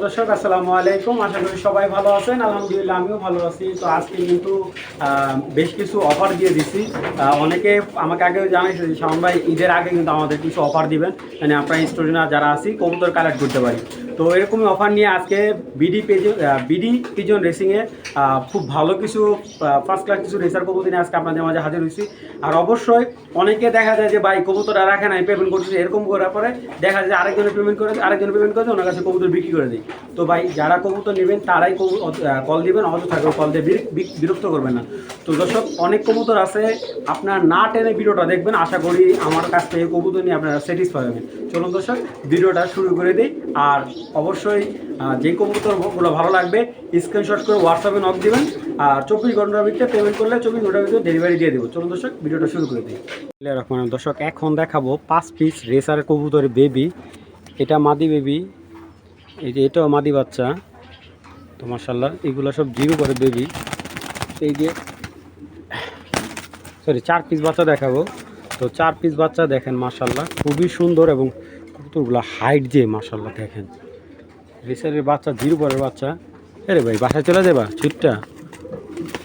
দর্শক আসসালামু আলাইকুম, আশা করি সবাই ভালো আছেন। আলহামদুলিল্লাহ আমিও ভালো আছি। তো আজকে কিন্তু বেশ কিছু অফার দিয়ে দিচ্ছি। অনেকে আমাকে আগেও জানাইছে যে শাওন ভাই ঈদের আগে কিন্তু আমাদের কিছু অফার দিবেন, মানে আপনার স্টুডেন্টরা যারা আছি কবুতর কালেক্ট করতে পারি। তো এরকমই অফার নিয়ে আজকে বিডি পিজন রেসিংয়ে খুব ভালো কিছু ফার্স্ট ক্লাস কিছু রেসার কবুতর নিয়ে আজকে আপনাদের মাঝে হাজির হয়েছি। আর অবশ্যই অনেকে দেখা যায় যে ভাই কবুতরটা রাখে নাই, পেমেন্ট করতেছে, এরকম করার পরে দেখা যায় আরেকজনের পেমেন্ট করে ওনার কাছে কবুতর বিক্রি করে দিই। তো ভাই যারা কবুতর নেবেন তারাই কল দিবেন, অযথা কল দিয়ে বিরক্ত করবেন না। তো দর্শক অনেক কবুতর আছে, আপনার না টেনে ভিডিওটা দেখবেন, আশা করি আমার কাছ থেকে কবুতর নিয়ে আপনারা স্যাটিসফাই হবেন। চলুন দর্শক ভিডিওটা শুরু করে দিই। আর অবশ্যই যে কবুতরগুলো ভালো লাগবে স্ক্রিনশট করে হোয়াটসঅ্যাপে নক দিবেন। আর 24 ঘন্টার ভিতরে পেমেন্ট করলে 24 ঘন্টার ভিতরে ডেলিভারি দিয়ে দেবো। চলুন দর্শক ভিডিওটা শুরু করে দিই। দর্শক এখন দেখাবো 5 পিস রেসার কবুতরের বেবি। এটা মাদি বেবি, এই যে এটাও মাদি বাচ্চা। তো মাশাআল্লাহ এগুলো সব জিরো করে বেবি। এই যে 4 পিস বাচ্চা দেখাবো। তো 4 পিস বাচ্চা দেখেন মাশাআল্লাহ খুবই সুন্দর, এবং কবুতরগুলো হাইট যে মাশাআল্লাহ দেখেন। রেসারের বাচ্চা, জিরো পরের বাচ্চা। আরে ভাই বাসায় চলে যাবা ছুটটা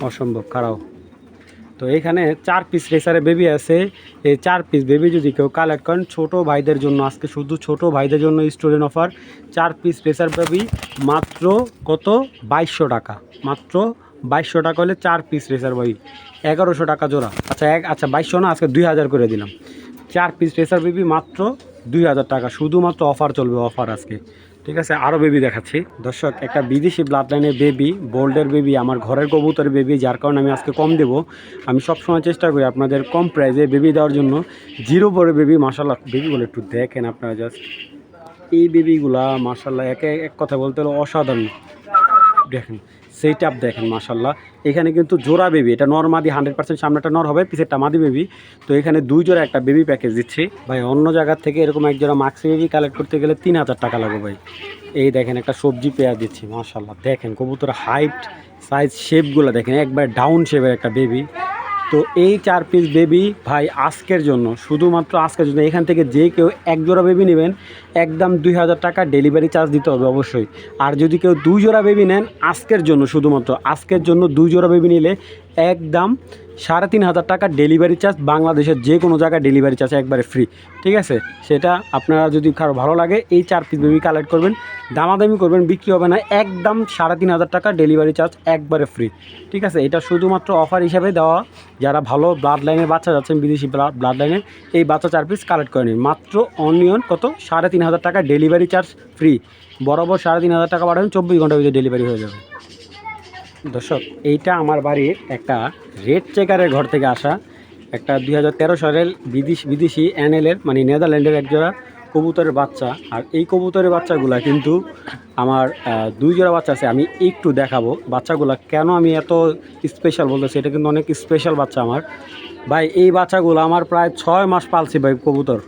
অসম্ভব খারাপ। তো এখানে 4 পিস রেসারের বেবি আছে। এই 4 পিস বেবি যদি কেউ কালেক্ট করেন ছোটো ভাইদের জন্য, আজকে শুধু ছোটো ভাইদের জন্য student offer. 4 piece racer baby মাত্র কত 2200 টাকা, মাত্র 2200 টাকা হলে 4 পিস রেসার বেবি, 1100 টাকা জোড়া। আচ্ছা 2200 না, আজকে 2000 করে দিলাম। 4 পিস রেসার বেবি মাত্র 2000 টাকা, শুধুমাত্র অফার চলবে, অফার আজকে। ঠিক আছে, আরও বেবি দেখাচ্ছি দর্শক। একটা বিদেশি ব্লাড লাইনের বেবি, বোল্ডের বেবি, আমার ঘরের কবুতরের বেবি, যার কারণে আমি আজকে কম দেবো। আমি সবসময় চেষ্টা করি আপনাদের কম প্রাইসে বেবি দেওয়ার জন্য। জিরো পরে বেবি মাশাল্লাহ, বেবিগুলো একটু দেখেন আপনারা জাস্ট। এই বেবিগুলা মাশাল্লাহ এক কথা বলতে হলে অসাধারণ। দেখেন সেট আপ দেখেন মাশাল্লাহ। এখানে কিন্তু জোড়া বেবি, এটা নর মাদি 100%, সামনেটা নর হবে, পিছেরটা মাদি বেবি। তো এখানে 2 জোড়া একটা বেবি প্যাকেজ দিচ্ছি ভাই। অন্য জায়গার থেকে এরকম এক জোড়া মাক্সি বেবি কালেক্ট করতে গেলে 3000 টাকা লাগবে ভাই। এই দেখেন একটা সবজি পেয়ার দিচ্ছি মাশাল্লাহ। দেখেন কবুতর হাইট, সাইজ, শেপগুলো দেখেন, একবার ডাউন শেপের একটা বেবি। তো এই 4 পিস বেবি ভাই আজকের জন্য, শুধুমাত্র আজকের জন্য। এখান থেকে যে কেউ এক জোড়া বেবি নেবেন একদম 2000 টাকা ডেলিভারি চার্জ দিতে হবে অবশ্যই। আর যদি কেউ 2 জোড়া বেবি নেন আজকের জন্য, শুধুমাত্র আজকের জন্য 2 জোড়া বেবি নিলে একদম 3500 টাকা ডেলিভারি চার্জ, বাংলাদেশের যে কোনো জায়গায় ডেলিভারি চার্জ একবারে ফ্রি। ঠিক আছে, সেটা আপনারা যদি কারো ভালো লাগে এই 4 পিস বেবি কালেক্ট করবেন, দামাদামি করবেন, বিক্রি হবে না, একদম 3500 টাকা ডেলিভারি চার্জ একবারে ফ্রি। ঠিক আছে, এটা শুধুমাত্র অফার হিসাবে দেওয়া। যারা ভালো ব্লাড লাইনের বাচ্চা যাচ্ছেন, বিদেশি ব্লাড লাইনের, এই বাচ্চা 4 পিস কালেক্ট করে নিন মাত্র অনিয়ন কত 3500 টাকা ডেলিভারি চার্জ ফ্রি। বরাবর 3500 টাকা পাঠাবেন, 24 ঘন্টার ভিতরে ডেলিভারি হয়ে যাবে। দর্শক এইটা আমার বাড়ির একটা রেড চেকারের ঘর থেকে আসা একটা 2013 সালের বিদেশি এনএলের মানে নেদারল্যান্ডের একজোড়া কবুতরের বাচ্চা। আর এই কবুতরের বাচ্চাগুলা কিন্তু আমার 2 জোড়া বাচ্চা আছে, আমি একটু দেখাবো বাচ্চাগুলা কেন আমি এত স্পেশাল বলতেছি। এটা কিন্তু অনেক স্পেশাল বাচ্চা আমার ভাই। এই বাচ্চাগুলো আমার প্রায় 6 মাস পালছি ভাই কবুতর।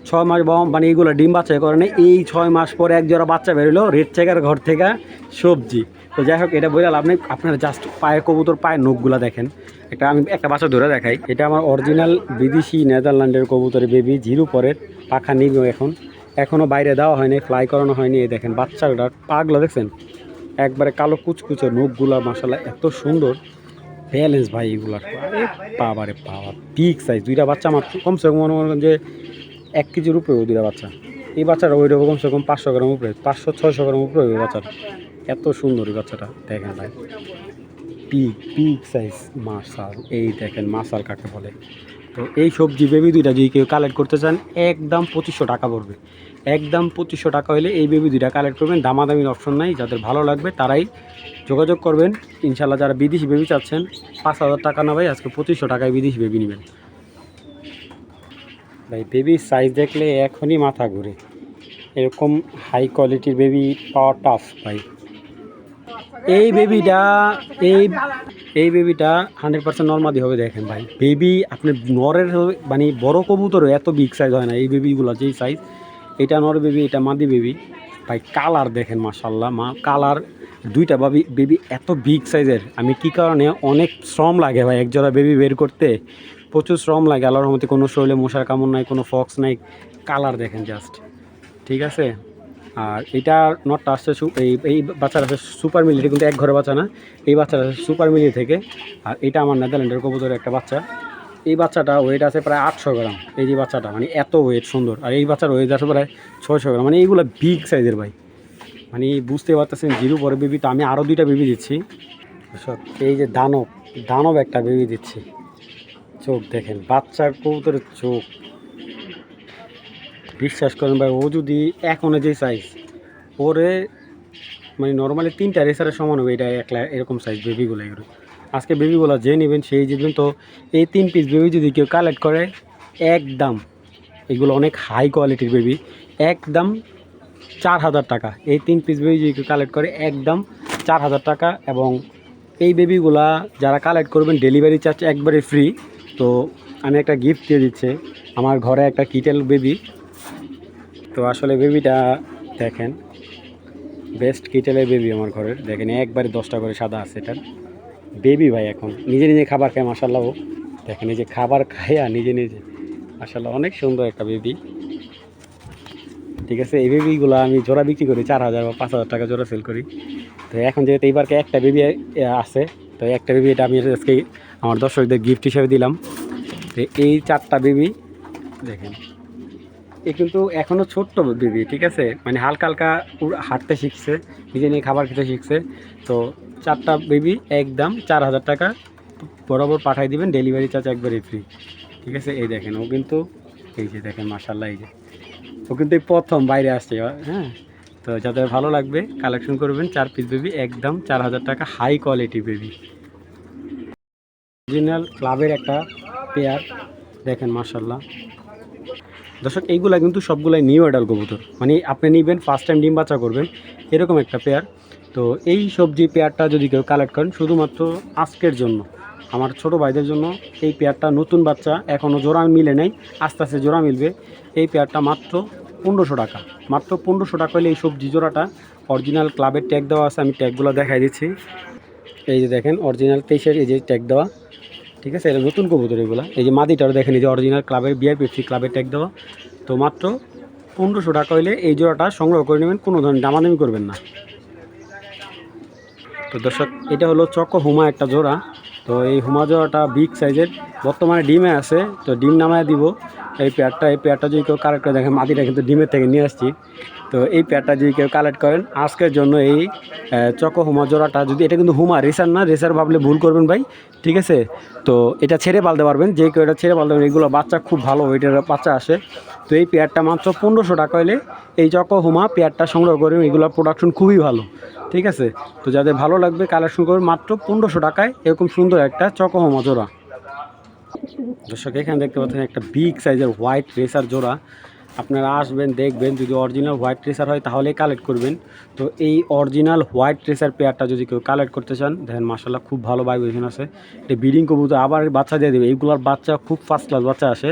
6 মাস মানে এইগুলো ডিম বাচ্চা করে না, এই 6 মাস পরে এক জোড়া বাচ্চা বেরোলো রেড চেকার ঘর থেকে সবজি। তো যাই হোক, এটা বলে লাভ নেই। আপনারা জাস্ট পায়ে কবুতর পায়ের নখগুলা দেখেন। আমি একটা বাচ্চা ধরে দেখাই। এটা আমার অরিজিনাল বিদেশি নেদারল্যান্ডের কবুতরের বেবি, জিরো পরের, পাখা নিব এখনও বাইরে দেওয়া হয়নি, ফ্লাই করানো হয়নি। এই দেখেন বাচ্চাটার পাগুলো দেখছেন, একবারে কালো কুচকুচে নখগুলা মাশাআল্লাহ এত সুন্দর ব্যালেন্স ভাই এগুলার। আরে বাবারে বাবা, বিগ সাইজ। 2টা বাচ্চা আমার কমসে কম মনে করেন যে 1 কেজির উপরে ওই 2টা বাচ্চা। এই বাচ্চাটা ওই রকম কমসে কম 500 গ্রাম উপরে, 500-600 গ্রাম উপরে ওই বাচ্চাটা। এত সুন্দর এই বাচ্চাটা দেখেন ভাই, বিগ সাইজ মাসাল। এই দেখেন মাসাল কাকে বলে। তো এই সবজি বেবি 2টা যদি কেউ কালেক্ট করতে চান একদম 2500 টাকা পড়বে। একদম 2500 টাকা হলে এই বেবি 2টা কালেক্ট করবেন, দামাদামির অপশন নাই। যাদের ভালো লাগবে তারাই যোগাযোগ করবেন ইনশাল্লাহ। যারা বিদেশি বেবি চাচ্ছেন 5000 টাকা না ভাই, আজকে 2500 টাকায় বিদেশি বেবি নেবেন ভাই। বেবির সাইজ দেখলে এখনই মাথা ঘুরে, এরকম হাই কোয়ালিটির বেবি পাওয়া টাফ ভাই। এই বেবিটা 100% নর্মাদি হবে। দেখেন ভাই বেবি আপনি নরের মানে বড় কবুতরও এত বিগ সাইজ হয় না এই বেবিগুলো যেই সাইজ। এটা নর বেবি, এটা মাদি বেবি ভাই। কালার দেখেন মাশাল্লাহ, কালার 2টা বেবি এত বিগ সাইজের। আমি কি কারণে, অনেক শ্রম লাগে ভাই একজোড়া বেবি বের করতে, প্রচুর শ্রম লাগে। আল্লাহর রহমতে কোনো শরীরে মশার কামড় নাই, কোনো ফক্স নাই। কালার দেখেন জাস্ট, ঠিক আছে। আর এটা নটটা আসছে এই বাচ্চাটা আছে সুপার মিলি, এটা কিন্তু এক ঘরে বাচ্চা না, এই বাচ্চাটা আছে সুপার মিলি থেকে। আর এটা আমার নেদারল্যান্ডের কবুতরের একটা বাচ্চা। এই বাচ্চাটা ওয়েট আছে প্রায় 800 গ্রাম। এই যে বাচ্চাটা মানে এত ওয়েট সুন্দর, আর এই বাচ্চার ওয়েট আছে প্রায় 600 গ্রাম। মানে এইগুলো বিগ সাইজের ভাই, মানে বুঝতে পারতেছেন জিরো পরে বেবি। তো আমি আরও 2টা বেবি দিচ্ছি। সব এই যে দানব একটা বেবি দিচ্ছি। চোখ দেখেন বাচ্চার কবুতরের চোখ, বিশ্বাস করেন ভাই, ও যদি এখনো যে সাইজ ওরে মানে নর্মালি 3টা রেসারের সমান হবে, এটা একলা এরকম সাইজ বেবিগুলো। এগুলো আজকে বেবিগুলো যে নেবেন সেই জিতবেন। তো এই 3 পিস বেবি যদি কেউ কালেক্ট করে একদম, এগুলো অনেক হাই কোয়ালিটির বেবি, একদম 4000 টাকা। এই 3 পিস বেবি যদি কেউ কালেক্ট করে একদম 4000 টাকা। এবং এই বেবিগুলা যারা কালেক্ট করবেন ডেলিভারি চার্জ একবারে ফ্রি। তো আমি একটা গিফট দিয়ে দিচ্ছে, আমার ঘরে একটা কিটেল বেবি। তো আসলে বেবিটা দেখেন, বেস্ট কিটেলের বেবি আমার ঘরের। দেখেন একবারে 10টা করে সাদা আছে এটার বেবি ভাই। এখন নিজে নিজে খাবার খায় মাশাআল্লাহ। ও দেখেন এই যে খাবার খায় নিজে নিজে, মাশাআল্লাহ অনেক সুন্দর একটা বেবি। ঠিক আছে, এই বেবিগুলো আমি জোড়া বিক্রি করি 4000 বা 5000 টাকা জোড়া সেল করি। তো এখন যেহেতু এইবারকে একটা বেবি আছে, তো একটা বেবি এটা আমি আজকে আমার দর্শকদের গিফট হিসেবে দিলাম। তো এই 4টা বেবি দেখেন, এ কিন্তু এখনও ছোট্ট বেবি, ঠিক আছে, মানে হালকা হালকা হাঁটতে শিখছে, নিজে নিয়ে খাবার খেতে শিখছে। তো 4টা বেবি একদম 4000 টাকা বরাবর পাঠিয়ে দিবেন, ডেলিভারি চার্জ একবারই ফ্রি। ঠিক আছে, এই দেখেন ও কিন্তু, এই যে দেখেন মাশাআল্লাহ, এই যে ও কিন্তু এই প্রথম বাইরে আসছে। হ্যাঁ, তো যাদের ভালো লাগবে কালেকশন করবেন। 4 পিস বেবি একদম 4000 টাকা, হাই কোয়ালিটি বেবি। অরিজিনাল ক্লাবের একটা পেয়ার দেখেন মাশাআল্লাহ। দর্শক এইগুলা কিন্তু সবগুলাই নিউ অ্যাডাল্ট কবুতর, মানে আপনি নেবেন ফার্স্ট টাইম ডিম বাচ্চা করবেন এরকম একটা পেয়ার। তো এই সবজি পেয়ারটা যদি কেউ কালেক্ট করেন শুধুমাত্র আজকের জন্য, আমার ছোট ভাইদের জন্য এই পেয়ারটা, নতুন বাচ্চা এখনও জোড়া মিলে নেই, আস্তে আস্তে জোড়া মিলবে। এই পেয়ারটা মাত্র 1500 টাকা, মাত্র 1500 টাকা হলে এই সবজি জোড়াটা। অরিজিনাল ক্লাবের ট্যাগ দেওয়া আছে, আমি ট্যাগগুলো দেখাই দিচ্ছি। এই যে দেখেন অরিজিনাল 23-এর এই যে ট্যাগ দেওয়া, ঠিক আছে, এটা নতুন কবুতর এগুলো। এই যে মাদিটারও দেখেন, এই যে অরিজিনাল ক্লাবের বিআরপিএফসি ক্লাবের ট্যাগ দেওয়া। তো মাত্র 1500 টাকা হইলে এই জোড়াটা সংগ্রহ করে নেবেন, কোনো ধরনের দামাদামি করবেন না। তো দর্শক এটা হলো চকো হুমা একটা জোড়া। তো এই হুমা জোড়াটা বিগ সাইজের, বর্তমানে ডিমে আছে। তো ডিম নামায় দিব এই পেয়ারটা যদি কেউ কালেক্ট করে, দেখেন মাদিটা কিন্তু ডিমের থেকে নিয়ে আসছি। তো এই পেয়ারটা যদি কেউ কালেক্ট করেন আজকের জন্য, এই চকো হুমা জোড়াটা, যদি এটা কিন্তু হুমা, রেসার না, রেসার ভাবলে ভুল করবেন ভাই, ঠিক আছে। তো এটা ছেড়ে পালতে পারবেন, যে কেউ এটা ছেড়ে পালতে পারবেন। এগুলো বাচ্চা খুব ভালো ওইটার বাচ্চা আসে। তো এই পেয়ারটা মাত্র 1500 টাকা হলে এই চকো হুমা পেয়ারটা সংগ্রহ করবেন। এগুলোর প্রোডাকশন খুবই ভালো, ঠিক আছে। তো যাদের ভালো লাগবে কালেকশন করবেন মাত্র 1500 টাকায় এরকম সুন্দর একটা চকো হুমা জোড়া। দর্শক এখানে দেখতে পাচ্ছেন একটা বিগ সাইজের হোয়াইট রেসার জোড়া। আপনারা আসবেন দেখবেন, যদি অরিজিনাল হোয়াইট রেসার হয় তাহলেই কালেক্ট করবেন। তো এই অরিজিনাল হোয়াইট রেসার পেয়ারটা যদি কেউ কালেক্ট করতে চান, দেখেন মাশাআল্লাহ খুব ভালো ভাইব্রেশন আছে। এটা ব্রিডিং কবুতর, আবার বাচ্চা দিয়ে দেবে, এইগুলোর বাচ্চা খুব ফার্স্ট ক্লাস বাচ্চা আসে।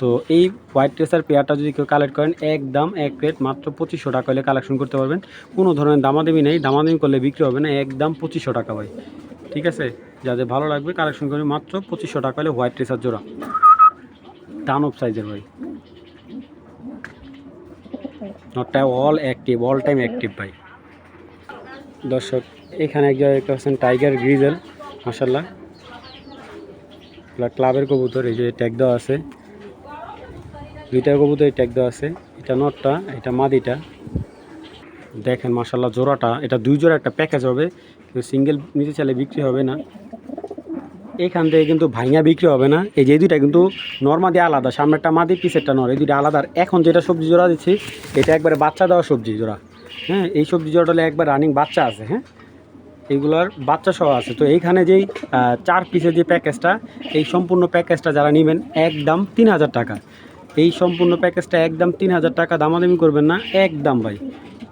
তো এই হোয়াইট রেসার পেয়ারটা যদি কেউ কালেক্ট করেন একদম এক প্লেট মাত্র 2500 টাকা হলে কালেকশন করতে পারবেন। কোনো ধরনের দামাদামি নেই, দামাদামি করলে বিক্রি হবে না, একদম 2500 টাকা ভাই, ঠিক আছে। যাদের ভালো লাগবে কালেকশন করবেন মাত্র 2500 টাকা হলে হোয়াইট রেসার জোড়া, দানব সাইজের ভাই। নটটা all active, all time active ভাই। দর্শক এখানে এক জায়গায় দেখতে পাচ্ছেন টাইগার গ্রিজেল, মাশাআল্লাহ ক্লাবের কবুতর। এই যে ট্যাগ দেওয়া আছে, 2টা কবুতর ট্যাগ দেওয়া আছে। এটা নটটা, এটা মাদিটা। দেখেন মাশাআল্লাহ জোড়াটা, এটা 2 জোড়া একটা প্যাকেজ হবে, সিঙ্গেল নিতে চাইলে বিক্রি হবে না। এখান থেকে কিন্তু ভাইঙা বিক্রি হবে না। এই যে 2টা কিন্তু নর্মাদি আলাদা, সামনেরটা মাদি পিছেরটা নর, এই 2টা আলাদা। এখন যেটা সবজি জোড়া দিচ্ছি এটা একবারে বাচ্চা দেওয়া সবজি জোড়া। হ্যাঁ, এই সবজি জোড়াটা হলে একবার রানিং বাচ্চা আছে। হ্যাঁ, এইগুলোর বাচ্চা সহ আছে। তো এইখানে যেই 4 পিসের যে প্যাকেজটা, এই সম্পূর্ণ প্যাকেজটা যারা নেবেন একদম 3000 টাকা। এই সম্পূর্ণ প্যাকেজটা একদম 3000 টাকা, দামাদামি করবেন না একদম ভাই।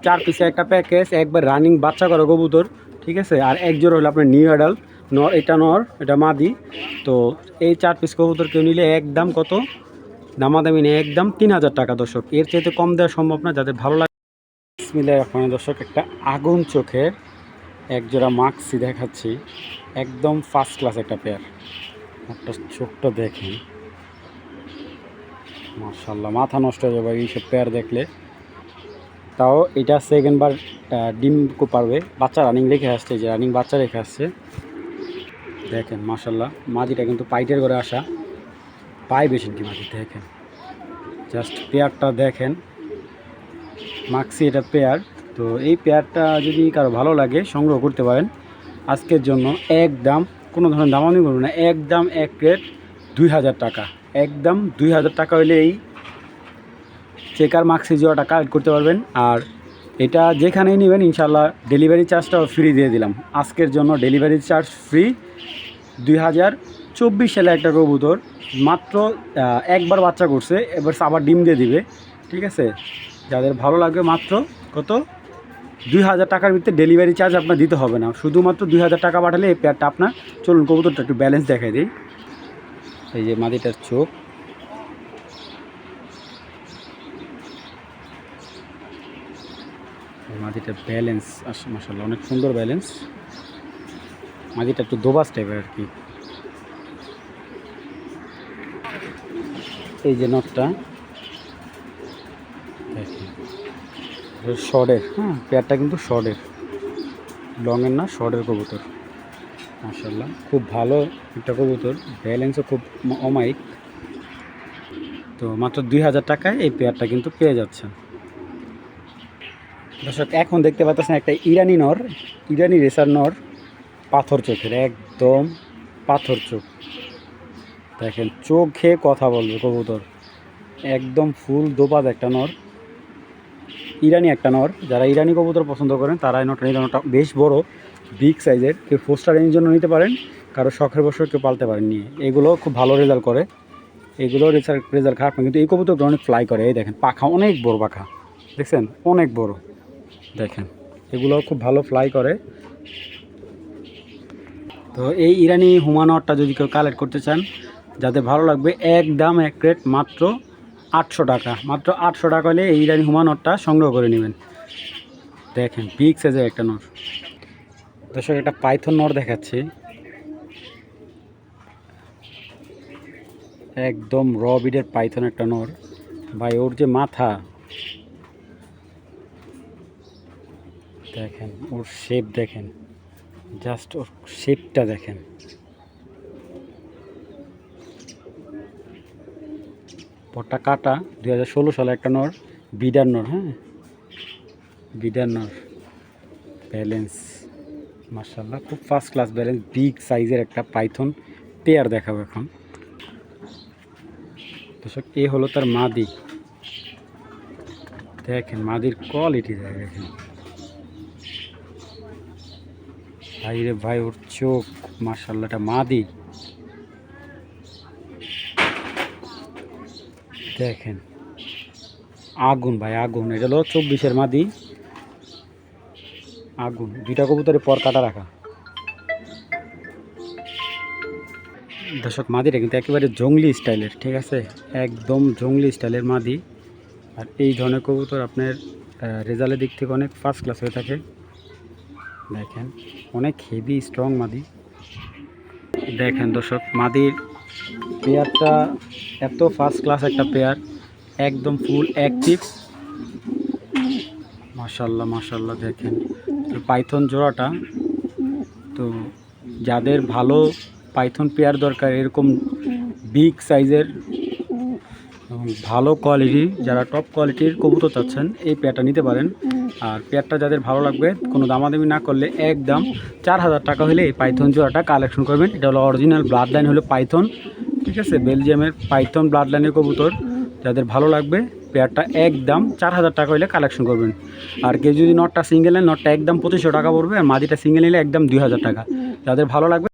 4 পিসের একটা প্যাকেজ, একবার রানিং বাচ্চা করা কবুতর, ঠিক আছে। আর এক জোড়া হলো আপনার নিউ অ্যাডাল্ট নর, এটা নর, এটা মাদি। তো এই 4 পিস কবুতর কেউ নিলে একদম কত, দামাদামি নেই, একদম 3000 টাকা। দর্শক এর চাইতে কম দেওয়া সম্ভব না। যাদের ভালো লাগে মিলে এখন দর্শক একটা আগুন চোখের এক জোড়া মাক্সি দেখাচ্ছি, একদম ফার্স্ট ক্লাস একটা পেয়ার। একটা চোখটা দেখেন মাশাআল্লাহ, মাথা নষ্ট হয়ে যাবে এইসব পেয়ার দেখলে। তাও এটা সেকেন্ড বার ডিম পারবে। বাচ্চা রানিং রেখে আসছে, যে রানিং বাচ্চা রেখে আসছে। দেখেন মাশাল্লাহ মাদিটা কিন্তু পাইটের করে আসা, পাই বেশি কি মাদি। দেখেন জাস্ট পেয়ারটা দেখেন, মাক্সি এটা পেয়ার। তো এই পেয়ারটা যদি কারো ভালো লাগে সংগ্রহ করতে পারেন। আজকের জন্য একদম কোনো ধরনের দামাদামি করবেন না, একদম এক রেট 2000 টাকা, একদম 2000 টাকা হলে এই চেকার মাক্সি জোড়াটা কালেক্ট করতে পারবেন। আর এটা যেখানেই নেবেন ইনশাল্লাহ ডেলিভারি চার্জটাও ফ্রি দিয়ে দিলাম। আজকের জন্য ডেলিভারি চার্জ ফ্রি। 2024 সালে একটা কবুতর মাত্র একবার বাচ্চা করছে, এবার আবার ডিম দিয়ে দিবে। ঠিক আছে, যাদের ভালো লাগবে মাত্র কত 2000 টাকার ভিতরে ডেলিভারি চার্জ আপনার দিতে হবে না, শুধুমাত্র 2000 টাকা পাঠালে এই পেয়ারটা আপনার। চলুন কবুতরটা একটু ব্যালেন্স দেখাই দিই। এই যে মাদিটার চোখ, মাদিটার ব্যালেন্স আসে মাশাআল্লাহ অনেক সুন্দর ব্যালেন্স। মাদিটা একটু দোবাস টাইপের আর কি। এই যে নটটা শর্টের, হ্যাঁ পেয়ারটা কিন্তু শর্টের, লংয়ের না শর্টের কবুতর। মাশাআল্লাহ খুব ভালো একটা কবুতর, ব্যালেন্সও খুব অমায়িক। তো মাত্র 2000 টাকায় এই পেয়ারটা কিন্তু পেয়ে যাচ্ছেন। দর্শক এখন দেখতে পাচ্ছেন একটা ইরানি নর, ইরানি রেসার নর, পাথর চোখের, একদম পাথর চোখ। দেখেন চোখে কথা বলবে কবুতর, একদম ফুল দোপাদ একটা নর, ইরানি একটা নর। যারা ইরানি কবুতর পছন্দ করেন তারা এই নটটা, নটটা বেশ বড়, বিগ সাইজের। কেউ ফোস্টার রেঞ্জের জন্য নিতে পারেন, কারো শখের বছর কেউ পালতে পারেন নিয়ে। এগুলো খুব ভালো রেজাল্ট করে, এগুলো রেজাল্ট খারাপ না, কিন্তু এই কবুতরগুলো অনেক ফ্লাই করে। এই দেখেন পাখা অনেক বড়, পাখা দেখছেন অনেক বড়। দেখেন এগুলো খুব ভালো ফ্লাই করে। তো এই ইরানি হুমা নটটা যদি কেউ কালেক্ট করতে চান, যাদের ভালো লাগবে, একদম এক রেট মাত্র 800 টাকা, মাত্র 800 টাকা হলে এই ইরানি হুমা নটটা সংগ্রহ করে নেবেন। দেখেন বিগ সাইজের একটা নর। দর্শক একটা পাইথন নর দেখাচ্ছি, একদম র বিডের পাইথন একটা নর। ভাই ওর যে মাথা দেখেন, ওর শেপ দেখেন, জাস্ট ওর শেপটা দেখেন। পটটা কাটা, 2016 সালে একটা নর, বিডার নর, হ্যাঁ বিডার নর। ব্যালেন্স মাশাআল্লাহ খুব ফার্স্ট ক্লাস ব্যালেন্স, বিগ সাইজের একটা পাইথন পেয়ার দেখাবো এখন। দর্শক এ হলো তার মাদি, দেখেন মাদির কোয়ালিটি দেখেন ভাই রে ভাই, ওর চোখ মাশাআল্লাহ, এটা মাদি। দেখেন আগুন ভাই আগুন, এটা হলো 24-এর মাদি, আগুন। দুইটা কবুতরের পর কাটা রাখা। দর্শক মাদিটা কিন্তু একেবারে জঙ্গলি স্টাইলের, ঠিক আছে, একদম জঙ্গলি স্টাইলের মাদি। আর এই ধরনের কবুতর আপনার রেজাল্টের দিক থেকে অনেক ফার্স্ট ক্লাস হয়ে থাকে। দেখেন অনেক হেভি স্ট্রং মাদি। দেখেন দর্শক মাদির পেয়ারটা এত ফার্স্ট ক্লাস একটা পেয়ার, একদম ফুল অ্যাক্টিভ। মাশাআল্লাহ মাশাআল্লাহ। দেখেন পাইথন জোড়াটা, তো যাদের ভালো পাইথন পেয়ার দরকার, এরকম বিগ সাইজের ভালো কোয়ালিটি, যারা টপ কোয়ালিটির কবুতর চাচ্ছেন এই পেয়ারটা নিতে পারেন। আর পেয়ারটা যাদের ভালো লাগবে, কোনো দামাদামি না করলে একদম 4000 টাকা হলে এই পাইথন জোড়াটা কালেকশন করবেন। এটা হলো অরিজিনাল ব্লাড লাইন হলো পাইথন, ঠিক আছে, বেলজিয়ামের পাইথন ব্লাড লাইনের কবুতর। যাদের ভালো লাগবে পেয়ারটা একদম 4000 টাকা হলে কালেকশন করবেন। আর কেউ যদি নটটা সিঙ্গেল নেন, নটটা একদম 2500 টাকা পড়বে, আর মাদিটা সিঙ্গেল নিলে একদম 2000 টাকা। যাদের ভালো লাগবে